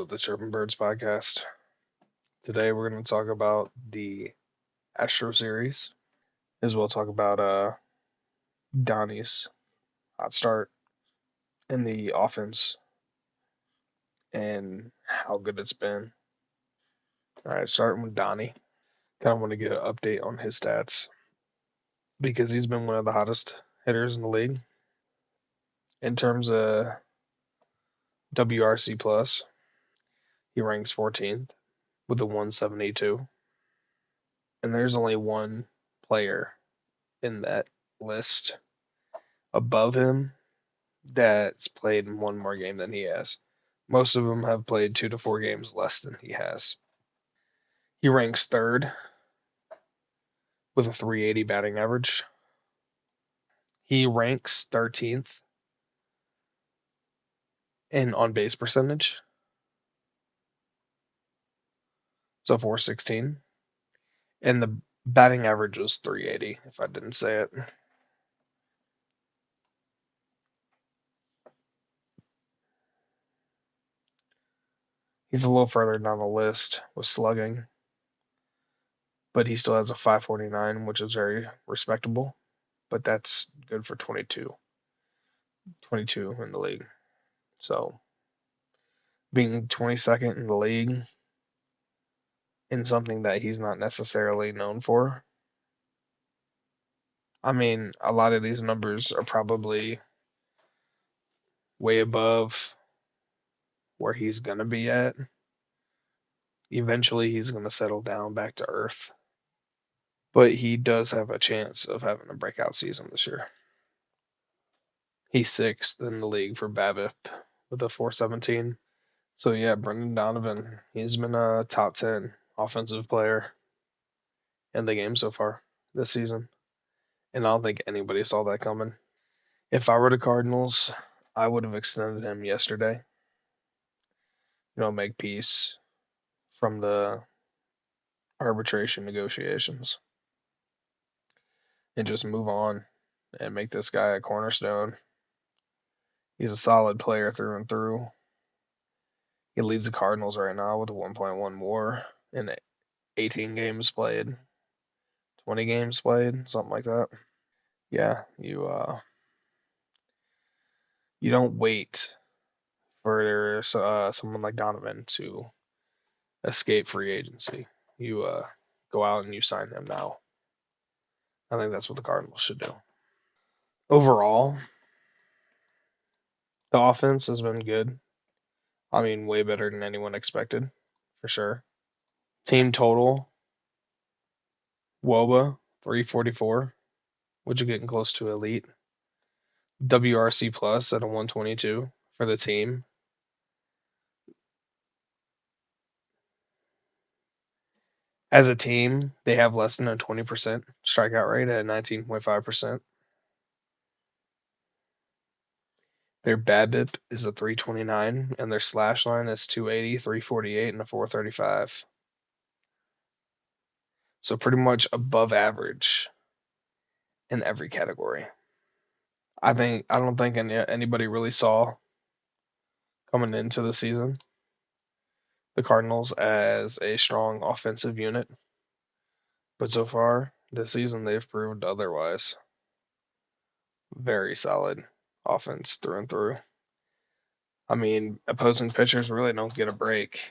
the Chirpin podcast. Today we're going to talk about the Astro series, as well talk about Donnie's hot start in the offense and how good it's been. All right, starting with Donnie. Kind of want to get an update on his stats because he's been one of the hottest hitters in the league in terms of WRC plus. He ranks 14th with a 172, and there's only one player in that list above him that's played one more game than he has. Most of them have played 2 to 4 games less than he has. He ranks third with a 380 batting average. He ranks 13th in on base percentage, so 416. And the batting average was 380, if I didn't say it. He's a little further down the list with slugging, but he still has a 549, which is very respectable. But that's good for 22 in the league. So being 22nd in the league in something that he's not necessarily known for. I mean, a lot of these numbers are probably way above where he's going to be at. Eventually, he's going to settle down back to earth. But he does have a chance of having a breakout season this year. He's sixth in the league for BABIP with a 417. So, yeah, Brendan Donovan, he's been a top 10 offensive player in the game so far this season. And I don't think anybody saw that coming. If I were the Cardinals, I would have extended him yesterday. Make peace from the arbitration negotiations and just move on and make this guy a cornerstone. He's a solid player through and through. He leads the Cardinals right now with a 1.1 WAR in 18 games played, 20 games played, something like that. Yeah, you don't wait for someone like Donovan to escape free agency. You go out and you sign him now. I think that's what the Cardinals should do. Overall, the offense has been good. I mean, way better than anyone expected, for sure. Team total, WOBA, 344, which is getting close to elite. WRC plus at a 122 for the team. As a team, they have less than a 20% strikeout rate at 19.5%. Their BABIP is a 329, and their slash line is 280, 348, and a 435. So pretty much above average in every category. I don't think anybody really saw coming into the season the Cardinals as a strong offensive unit, but so far this season they've proved otherwise. Very solid offense through and through. I mean, opposing pitchers really don't get a break.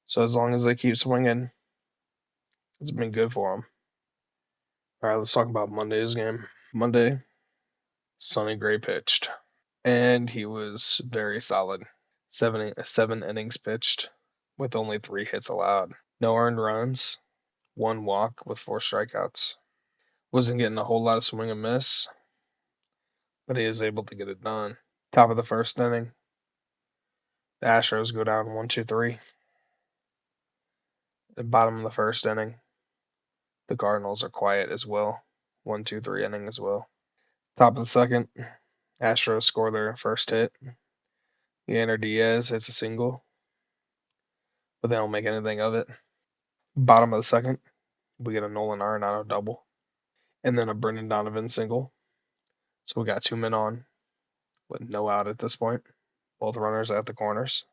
So as long as they keep swinging, it's been good for them. All right, let's talk about Monday's game. Monday, Sonny Gray pitched, and he was very solid. Seven innings pitched with only 3 hits allowed. No earned runs, 1 walk with 4 strikeouts. Wasn't getting a whole lot of swing and miss, but he was able to get it done. Top of the first inning, the Astros go down 1-2-3. At the bottom of the first inning, the Cardinals are quiet as well. 1-2-3 inning as well. Top of the second, Astros score their first hit. Yander Diaz hits a single, but they don't make anything of it. Bottom of the second, we get a Nolan Arenado double, and then a Brendan Donovan single. So we got 2 men on with no out at this point. Both runners at the corners.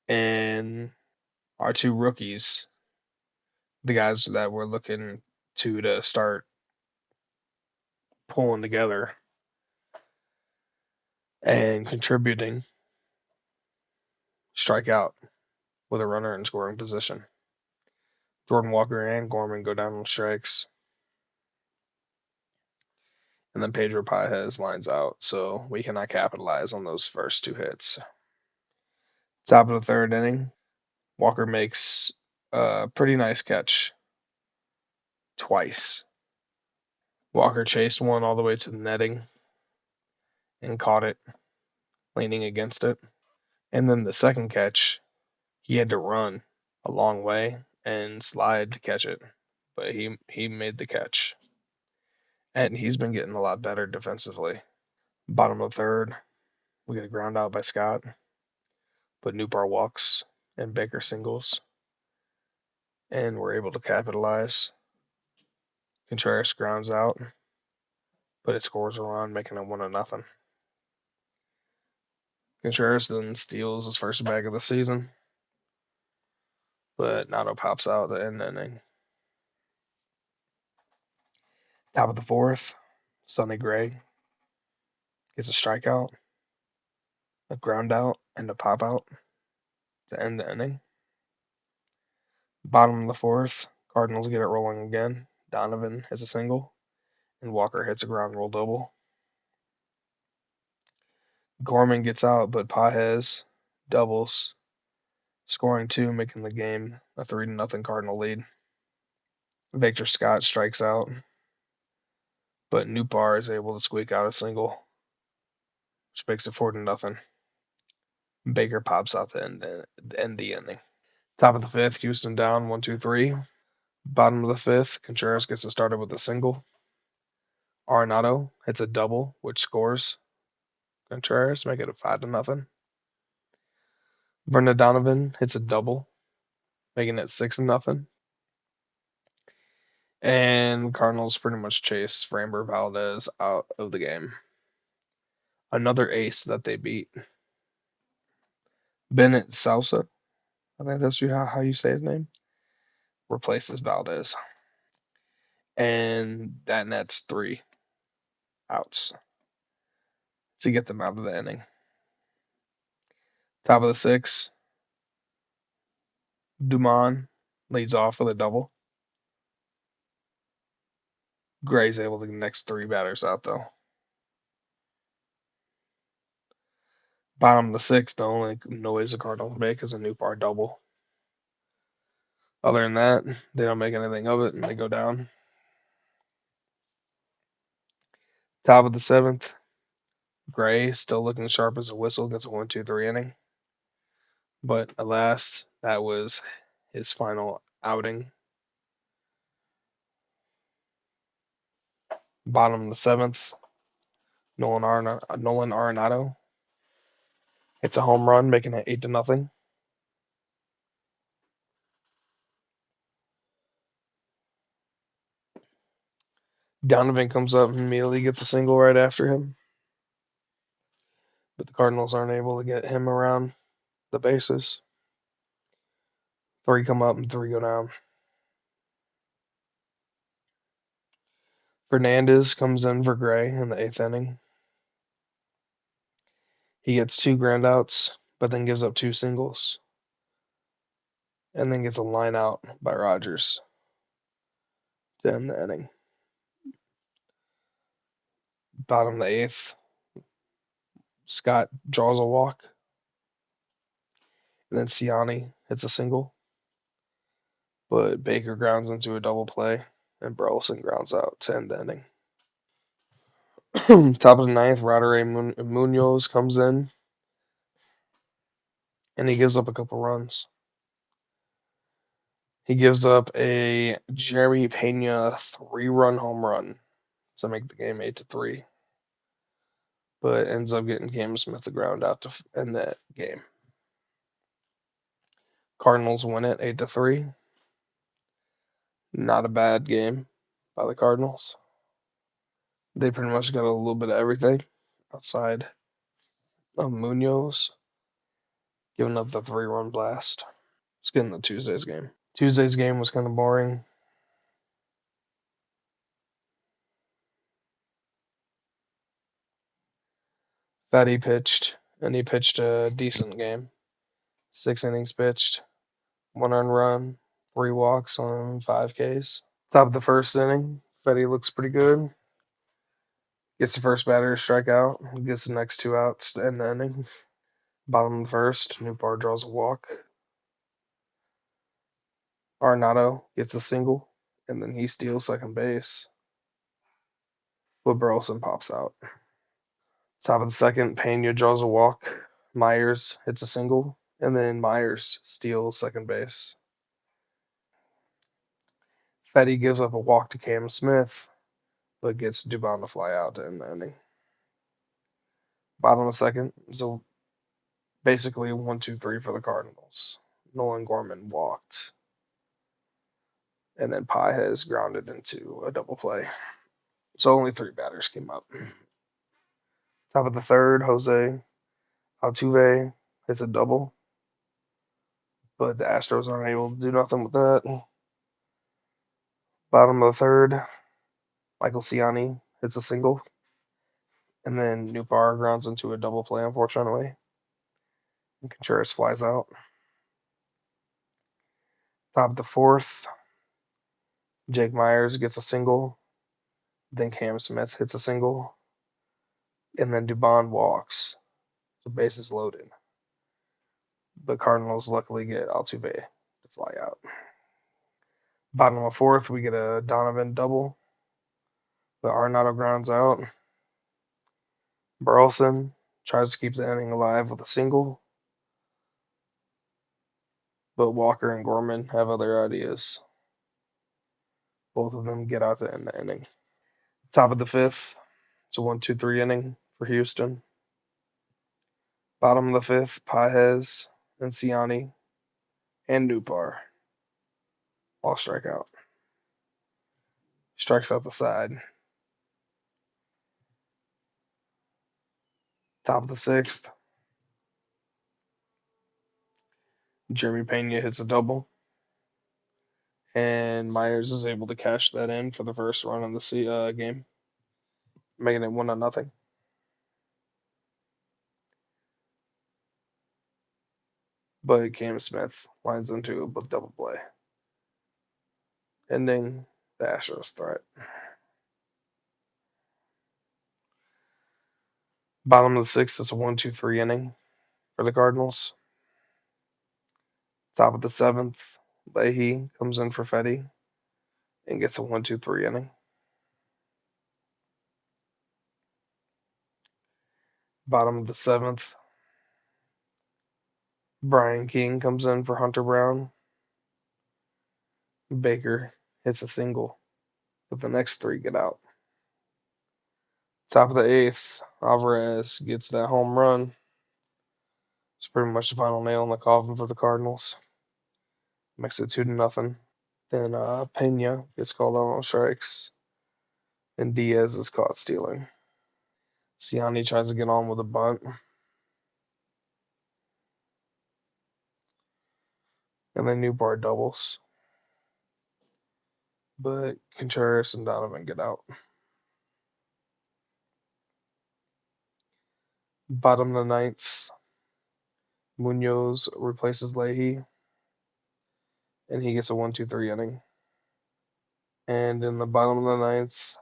And our two rookies, the guys that we're looking to start pulling together and contributing, strike out with a runner in scoring position. Jordan Walker and Gorman go down on strikes. And then Pedro Pages lines out, so we cannot capitalize on those first two hits. Top of the third inning, Walker makes a pretty nice catch twice. Walker chased one all the way to the netting and caught it, leaning against it. And then the second catch, he had to run a long way and slide to catch it, but he made the catch. And he's been getting a lot better defensively. Bottom of the third, we get a ground out by Scott, but Newbar walks and Baker singles, and we're able to capitalize. Contreras grounds out, but it scores a run, making it 1-0. Contreras then steals his first bag of the season, but Nato pops out the end inning. Top of the fourth, Sonny Gray gets a strikeout, a ground out, and a pop out to end the inning. Bottom of the fourth, Cardinals get it rolling again. Donovan hits a single, and Walker hits a ground rule double. Gorman gets out, but Pages doubles, scoring two, making the game a 3-0 Cardinal lead. Victor Scott strikes out, but Newbar is able to squeak out a single, which makes it 4-0. Baker pops out to end the inning. Top of the fifth, Houston down 1-2-3. Bottom of the fifth, Contreras gets it started with a single. Arenado hits a double, which scores Contreras, make it a 5-0. Brendan Donovan hits a double, making it 6-0. And Cardinals pretty much chase Framber Valdez out of the game. Another ace that they beat. Bennett Salsa, I think that's how you say his name, replaces Valdez. And that nets 3 outs to get them out of the inning. Top of the sixth, Dumont leads off with a double. Gray's able to get the next 3 batters out, though. Bottom of the sixth, the only noise the Cardinals make is a Newbar double. Other than that, they don't make anything of it, and they go down. Top of the seventh, Gray, still looking sharp as a whistle, gets a 1-2-3 inning. But alas, that was his final outing. Bottom of the seventh, Nolan Arenado hits a home run, making it 8-0. Donovan comes up and immediately gets a single right after him. But the Cardinals aren't able to get him around the bases. 3 come up and 3 go down. Fernandez comes in for Gray in the 8th inning. He gets 2 groundouts, but then gives up 2 singles. And then gets a line out by Rogers to end the inning. Bottom of the 8th, Scott draws a walk. And then Ciani hits a single. But Baker grounds into a double play, and Burleson grounds out to end the inning. Top of the ninth, Rodere Munoz comes in, and he gives up a couple runs. He gives up a Jeremy Pena 3-run home run to make the game 8-3, but ends up getting Cam Smith the ground out to end that game. Cardinals win it 8-3. Not a bad game by the Cardinals. They pretty much got a little bit of everything outside of Munoz giving up the 3-run blast. Let's get into Tuesday's game. Tuesday's game was kind of boring. Fatty pitched, and he pitched a decent game. 6 innings pitched, 1 earned run, 3 walks on 5 Ks. Top of the first inning, Fatty looks pretty good. Gets the first batter to strike out, gets the next 2 outs to end the inning. Bottom of the first, Newbar draws a walk. Arenado gets a single, and then he steals second base. But Burleson pops out. Top of the second, Pena draws a walk. Myers hits a single, and then Myers steals second base. Fetty gives up a walk to Cam Smith, but gets Dubon to fly out to end the inning. Bottom of the second, so basically 1-2-3 for the Cardinals. Nolan Gorman walked, and then Pages grounded into a double play. So only 3 batters came up. Top of the third, Jose Altuve hits a double, but the Astros aren't able to do nothing with that. Bottom of the third, Michael Ciani hits a single, and then Newbar grounds into a double play, unfortunately. And Contreras flies out. Top of the fourth, Jake Myers gets a single, then Cam Smith hits a single, and then Dubon walks. So bases loaded. The Cardinals luckily get Altuve to fly out. Bottom of fourth, we get a Donovan double, but Arenado grounds out. Burleson tries to keep the inning alive with a single, but Walker and Gorman have other ideas. Both of them get out to end the inning. Top of the fifth, it's a 1-2-3 inning for Houston. Bottom of the fifth, Pages and Ciani and Newbar all strike out. Strikes out the side. Top of the sixth, Jeremy Pena hits a double, and Myers is able to cash that in for the first run of the game, making it 1-0. But Cam Smith lines into a double play, ending the Astros' threat. Bottom of the sixth is a 1-2-3 inning for the Cardinals. Top of the seventh, Leahy comes in for Fetty and gets a 1-2-3 inning. Bottom of the seventh, Brian King comes in for Hunter Brown. Baker hits a single, but the next 3 get out. Top of the eighth, Alvarez gets that home run. It's pretty much the final nail in the coffin for the Cardinals. Makes it 2-0. Then Pena gets called out on strikes, and Diaz is caught stealing. Ciani tries to get on with a bunt, and then Newbar doubles. But Contreras and Donovan get out. Bottom of the ninth, Munoz replaces Leahy, and he gets a 1-2-3 inning. And in the bottom of the ninth,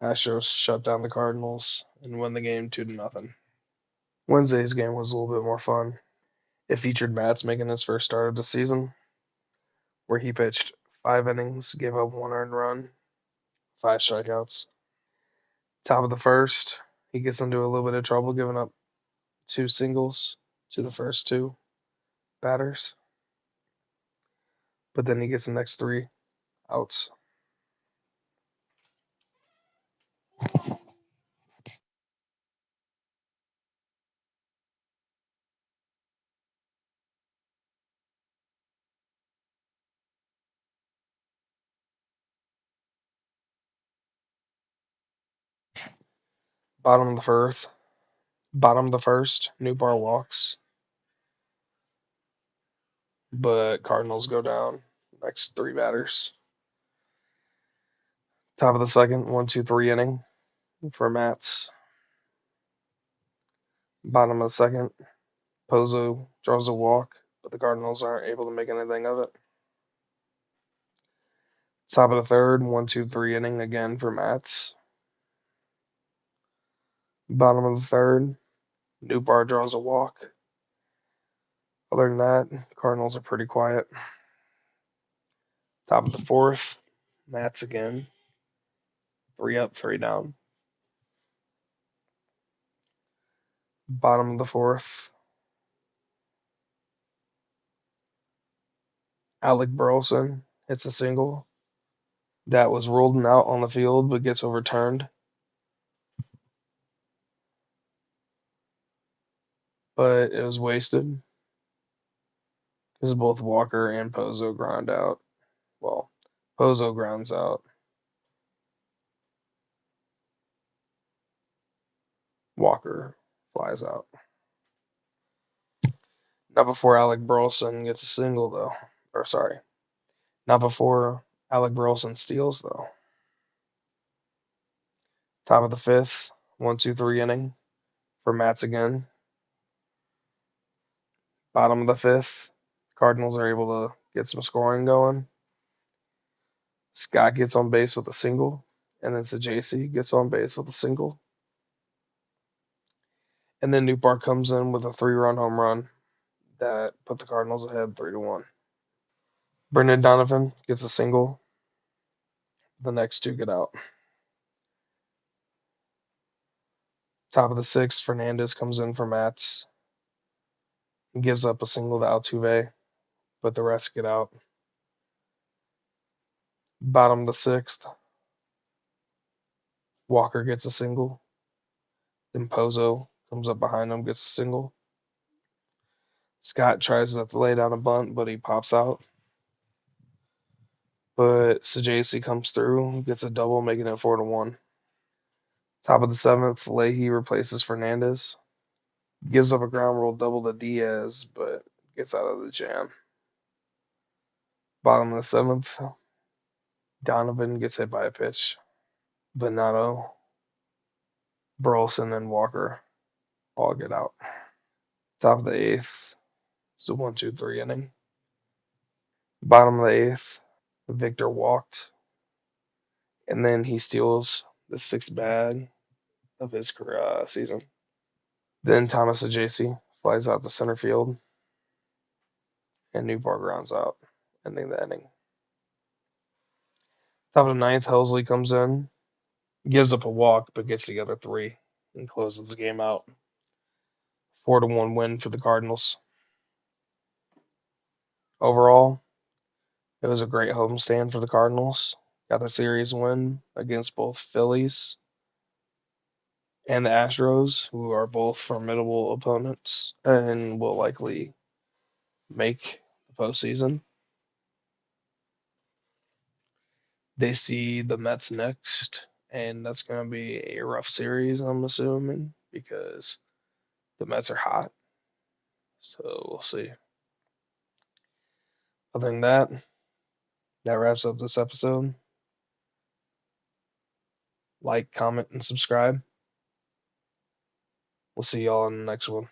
Astros shut down the Cardinals and win the game 2-0. Wednesday's game was a little bit more fun. It featured Matz making his first start of the season, where he pitched 5 innings, gave up 1 earned run, 5 strikeouts. Top of the first, he gets into a little bit of trouble, giving up 2 singles to the first 2 batters. But then he gets the next 3 outs. Bottom of the first, Bottom of the first, Newbar walks, but Cardinals go down. Next three batters. Top of the second, 1-2-3 inning for Mats. Bottom of the second, Pozo draws a walk, but the Cardinals aren't able to make anything of it. Top of the third, 1-2-3 inning again for Mats. Bottom of the third, Newbar draws a walk. Other than that, Cardinals are pretty quiet. Top of the fourth, Mats again. 3 up, 3 down. Bottom of the fourth, Alec Burleson hits a single that was ruled out on the field but gets overturned. But it was wasted because both Walker and Pozo ground out. Well, Pozo grounds out. Walker flies out. Not before Alec Burleson gets a single, though. Or, sorry. Not before Alec Burleson steals, though. Top of the fifth, 1-2-3 inning for Mats again. Bottom of the fifth, Cardinals are able to get some scoring going. Scott gets on base with a single, and then Sajasi gets on base with a single. And then Newbar comes in with a 3-run home run that put the Cardinals ahead 3-1. Brendan Donovan gets a single. The next two get out. Top of the sixth, Fernandez comes in for Mats and gives up a single to Altuve, but the rest get out. Bottom of the sixth, Walker gets a single. Then Pozo comes up behind him, gets a single. Scott tries to lay down a bunt, but he pops out. But Sajasi comes through, gets a double, making it 4-1. Top of the seventh, Leahy replaces Fernandez. Gives up a ground rule double to Diaz, but gets out of the jam. Bottom of the seventh, Donovan gets hit by a pitch. Venado, Burleson, and Walker all get out. Top of the eighth, it's a 1-2-3 inning. Bottom of the eighth, Victor walked, and then he steals the sixth bag of his career season. Then Thomas Ajacey flies out to center field, and Newbar grounds out, ending the inning. Top of the ninth, Helsley comes in, gives up a walk, but gets the other three and closes the game out. 4-1 win for the Cardinals. Overall, it was a great homestand for the Cardinals. Got the series win against both Phillies and the Astros, who are both formidable opponents and will likely make the postseason. They see the Mets next, and that's going to be a rough series, I'm assuming, because the Mets are hot. So we'll see. Other than that, that wraps up this episode. Like, comment, and subscribe. We'll see y'all in the next one.